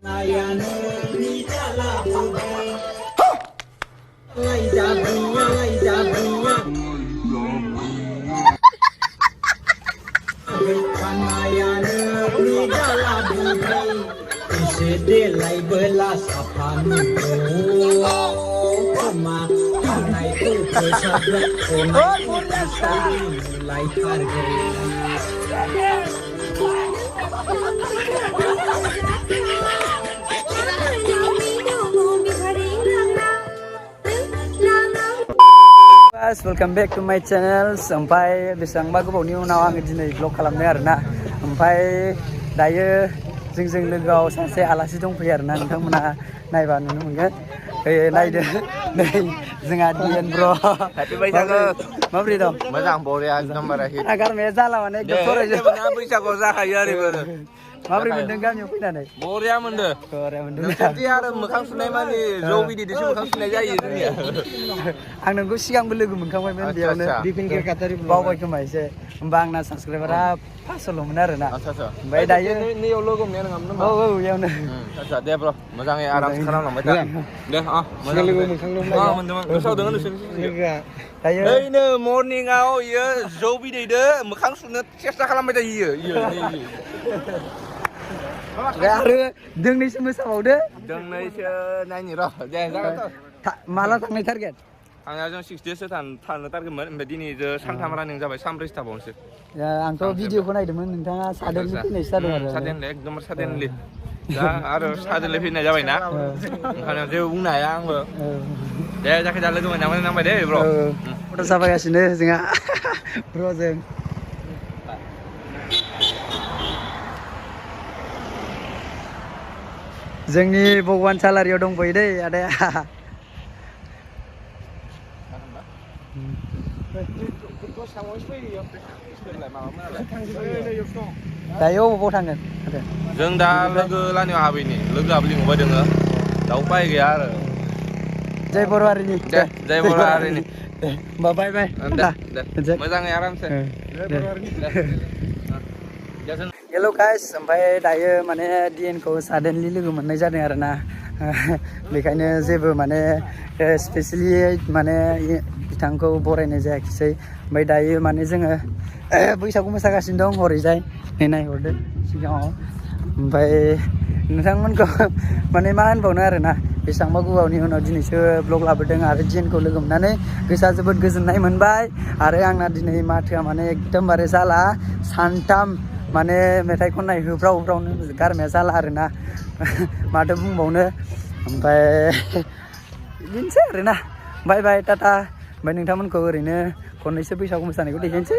Delay belas apa nih? Ma, naik tu pesawat, mulai harga. Welcome back to my channel. Sampai बेसेबांबा गोबावनि उनाव आङो दिनै vlog खालामदों आरोना. ओमफ्राय दायो जोंजों लोगोआव सासे आलासि दंफैयो आरोना, नोंथांमोना नायबा नुनो मोनगोन। नायदो नै जोंहा डिएन ब्र Happy बैसागो माबोरै दं? मोजां बरिया नाम्बारा हिट गारमाया जाला माने एकदम फरायजोब बैसागुआव जाखायो ओरैबो माबोरै मोनदों गामियाव फैनानै? बरिया मोनदो बरिया मोनदों नोंसोरदि आरो मोखां सुनाय मानि जौ बिदैदोसो मोखां सुनाय जायो जोंनिया आं नोंखौ सिगांबो लोगो मोनखांबायमोन बेयावनो बावबाय खोमा एसे। होमबा आंना साबसक्राइबारा 500ल'मोन आरोना। ओमफ्राय दायो नैयाव लोगो हमनाया नङामोन औ बेयावनो। आच्छा दे ब्र मोजाङै आरामसे खालामलांबाय था दे मोजां लोगो मोनदोंमोन गोसोआव दङ नोंसोरनि दायो ओइनो मर्निंआव इयो जौ बिदैदो मोखां सुनो सेस्था खालामबाय थायो इयो आरो दोंनैसो मोसाबावदो। दोंनैसो नायनि र' दे जागोन माला थांनाय टारगेट? आंना जों 6 डेससो थानो टारगेटमोन, ओमफ्राय दिनै सानथाम रानिं जाबाय, सानब्रैसो थाबावनोसै। आंथ' भिडिअखौ नायदोंमोन, नोंथाङा सादेनलि फैनायसो जादों आरो। सादेनलि एकदम सादेनलि दा आरो सादेनलि फैनाय जाबायना, ओंखायनो जेबो बुंनो हाया आंबो। दे जायखिजाया लोगो मोनना मोजां नांबाय दे ब्र'। फट' साफायगासिनो जोंहा ब्र'जों। जोंनि भगवान सालारियाव दंफैयो दै आदाया। दायो अबाव थांगोन? जों दा लोगो लानियाव हाबैनि, लोगोआबो लिंबाय दोङो, दा उपाय गैया आरो। जय बर' हारिनि दे जय बर' हारिनि दे होमबा बाय बाय दे मोजाङै आरामसे हेल' गाइस, ओमफ्राय दायो माने डिएनखौ साडेनलि लोगो मोननाय जादों आरोना। बेखायनो जेबो माने स्पेसियेलि माने बिथांखौ बरायनाय जायाखिसै। ओमफ्राय दायो माने जोङो बैसागु मोसागासिनो दं हरैजाय, नै नायहरदो सिगाङाव। ओमफ्राय नोंथांमोनखौ माने मा होनबावनो आरोना, बेसेबांबा गोबावनि उनाव दिनैसो ब्लग लाबोदों आरो डिएनखौ लोगो मोननानै गोसोआ जोबोद गोजोननाय मोनबाय। आरो आंना दिनै माथोआ माने एकदमबारे जाला, सानथाम माने मेथाइ खननाय होफ्राव होफ्रावनो गारमाया जाला आरोना, माथो बुंबावनो। ओमफ्राय बिदिनोसै आरोना, बाय बाय टाटा। ओमफ्राय नोंथांमोनखौ ओरैनो खननैसो बैसागु मोसानायखौ देखायनोसै।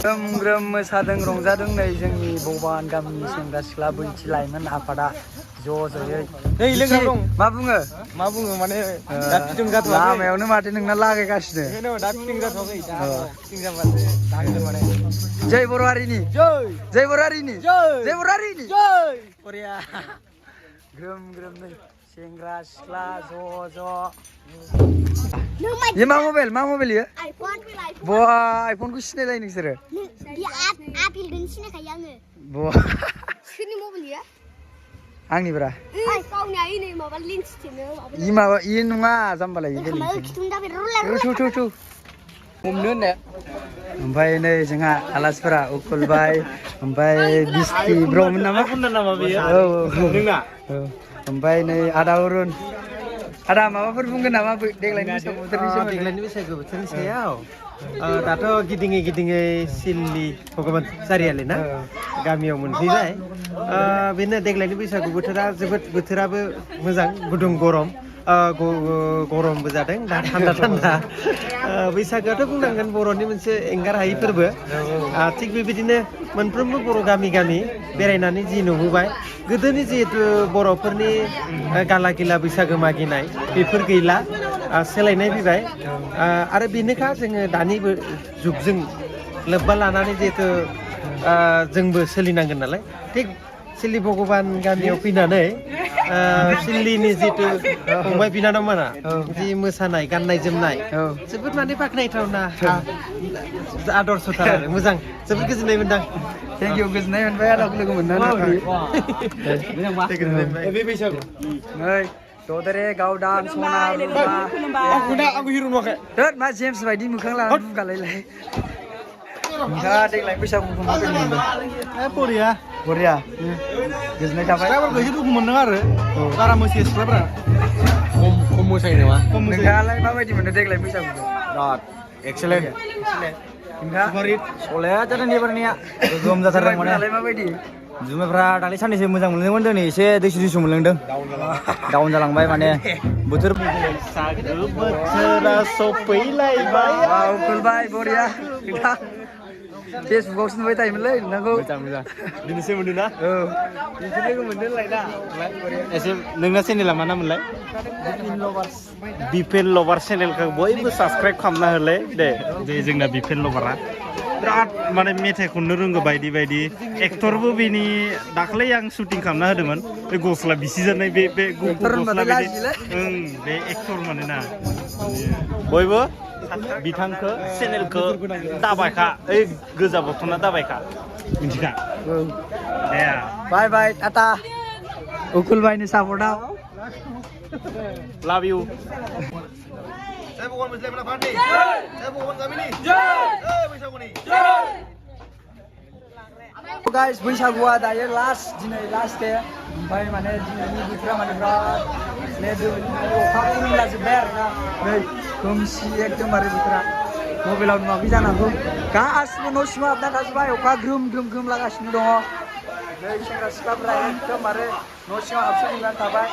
ग्रोम ग्रोम मोसादों रंजादों नै जोंनि भगवान गामिनि सेंग्रा सिख्ला बैसो लाइमोन आफादा ज' ज'यै। नै लोगो दं, मा बुङो माने लामायावनो माथो नोंना लागायगासिनो। जय बर' हारिनि जय बर' हारिनि जय बर' हारिनि बरिया ग्रोम ग्रोम नै सेंग्रा सिख्ला ज' ये मा मबाइल ये? आइफन। बा आइफनखौ सिनायलाय नोंसोरो? आपेलजों सिनायखायो आङो। बा सोरनि मबाइल इयो? आंनिब्रा। गावनिया नै माबा लेन्स थिनो माबा इ नङा जाम्बालाय इ बेलेग। हमनो होननाया। ओमफ्राय नै जोंहा आलासिफोरा उकुल बाय, ओमफ्राय बिस्टि ब्रमोन नामा? औ। ओमफ्राय नै आदा अरुन। आदा माबाफोर बुंगोन नामा देग्लायनि बैसागु बोथोरनि सोमोन्दै? देग्लायनि बैसागु बोथोरनि सायाव दाथ' गिदिङै सिललि भगबान सारियालि ना गामियाव मोनफैबाय। बेनो देग्लायनि बैसागु बोथोराबो मोजां, गुदुं गरम, गरमबो जादों दा थान्दा। बैसागोआथ' बुंनांगोन बर'नि मोनसे एंगार हायि फोरबो। थिग बेबायदिनो मोनफ्रोमबो बर' गामि बेरायनानै जि नुबोबाय गोदोनि जिहेतु बर'फोरनि गाला गिला बैसागो मागिनाय बेफोर गैला सोलायनाय फैबाय आरो बेनोखा जोङो दानि जुगजों लोब्बा लानानै जिहेतु जोंबो सोलिनांगोन नालाय थिग सिल्ली भगबान गामियाव फैनानै सिल्लीनि जितु फंबाय बिनानावमोना जि मोसानाय गाननाय जोमनाय जोबोद माने बाख्नायथावना आदर्शथार आरो मोजां जोबोद गोजोननाय मोनदां थेंक इउ गोजोननाय मोनबाय आदा लोगो मोननानै बे बैसागु नै ददेरे गावदां सना रुपा आंखौ हिर' नुवाखै दोद मा जेम्स बायदि मोखां लानानै बुगालायलाय नोंथाङा देग्लाय बैसागुखौ माबायदि मोनदों बरिया बरिया गोजोननाय थाबाय सिख्लाफोरखौ एसे दुखु मोनदों आरो बारा मोसायो सिख्लाफोरा खम मोसायो नामा नोंथाङालाय माबायदि मोनदों देग्लाय बैसागुखौ बिराद एक्सेलेन्ट नोंथाङा सलाया जादों एबारनिया गोगोम जाथारदों माने जुमायफोरालाय माबायदि जुमायफ्रा दाख्लै साननैसो मोजां मोनदोंमोन दिनै एसे दैसु मोनलोंदों डाउन जालांबाय माने बोथोर बोथोरा सफैलायबाय खुलबाय बरिया नोंथां फेसबुकावसो नुबाय थायोमोनलै नोंथांखौ मोजां दिनैसो मोनदों ना औ बिदिनो लोगो मोनदों लायना एसे नोंना चेनेला मा नाममोनलाय बिपेन लभार चेनेलखौ बयबो साबसक्राइब खालामना होलै दे जोंना बिपेन लभारा बिराद माने मेथाइ खननो रोंगौ बायदि बायदि एक्टरबो बेनि दाख्लै आं शुटिं खालामना होदोंमोन बे गस्ला बिसि जानाय बे गुफुर गस्ला बे एक्टर माने ना बयबो बिथांखौ चेनेलखौ दाबायखा ओइ गोजा बथना दाबायखा मिथिखा दे बाय बाय टाटा उकुल भाइनि सापर्टआव लाभ इउ गाइस बैसागुआ दायो लास्ट दिनै लास्ट दे ओमफ्राय माने दिनैनि बोथोरा माने बिराद अखा खोमलाजोब्बाय आरोना नै खोमसि एकदमबारे बोथोरा मबाइलाव नुवाखै जानांगौ गासिबो न' सिङाव हाबना थाजोब्बाय अखा ग्रोम ग्रोम खोमलागासिनो दङ नै सेंग्रा सिख्लाफ्रा एकदमबारे न' सिङाव हाबसोजोबनानै थाबाय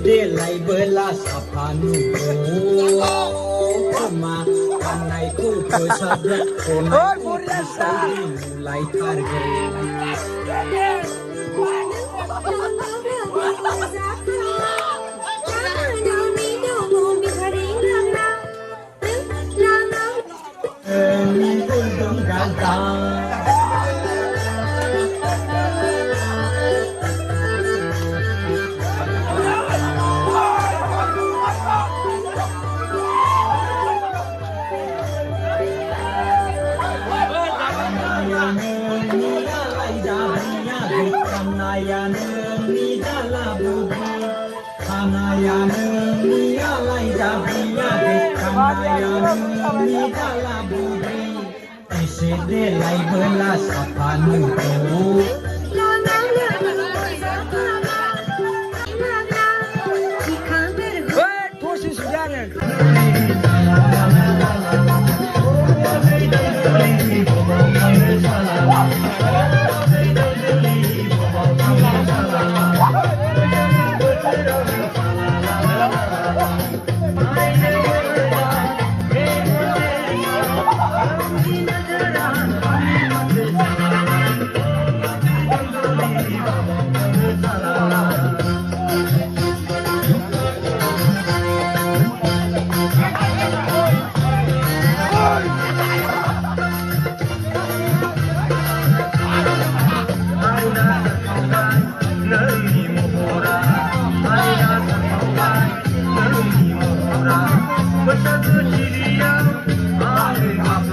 Delay belas apa nubo Kema kanai ku kesadat Konai bisa dimulai target Delay belas apa nubo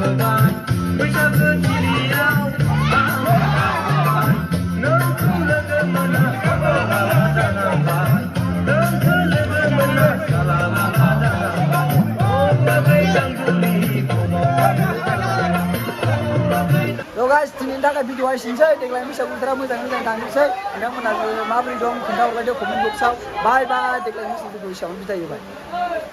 जालांबाय बैसागो थिलियाव नोंखौ लोगो मोना सालामाला जालांबाय नोंखौ लोगो मोना सालामाला जालांबाय बागै जांगुलि So guys, दिनैनि थाखाय भिडिअआ एसेनोसै देग्लाय बैसागु बोथोरा मोजाङै थांनोसै नोंथांमोना माबोरै दं खोन्थाहरलायदो कमेन्ट बक्सआव बाय बाय देग्लाय बैसागुखौ एसेयावनो बिदाय होबाय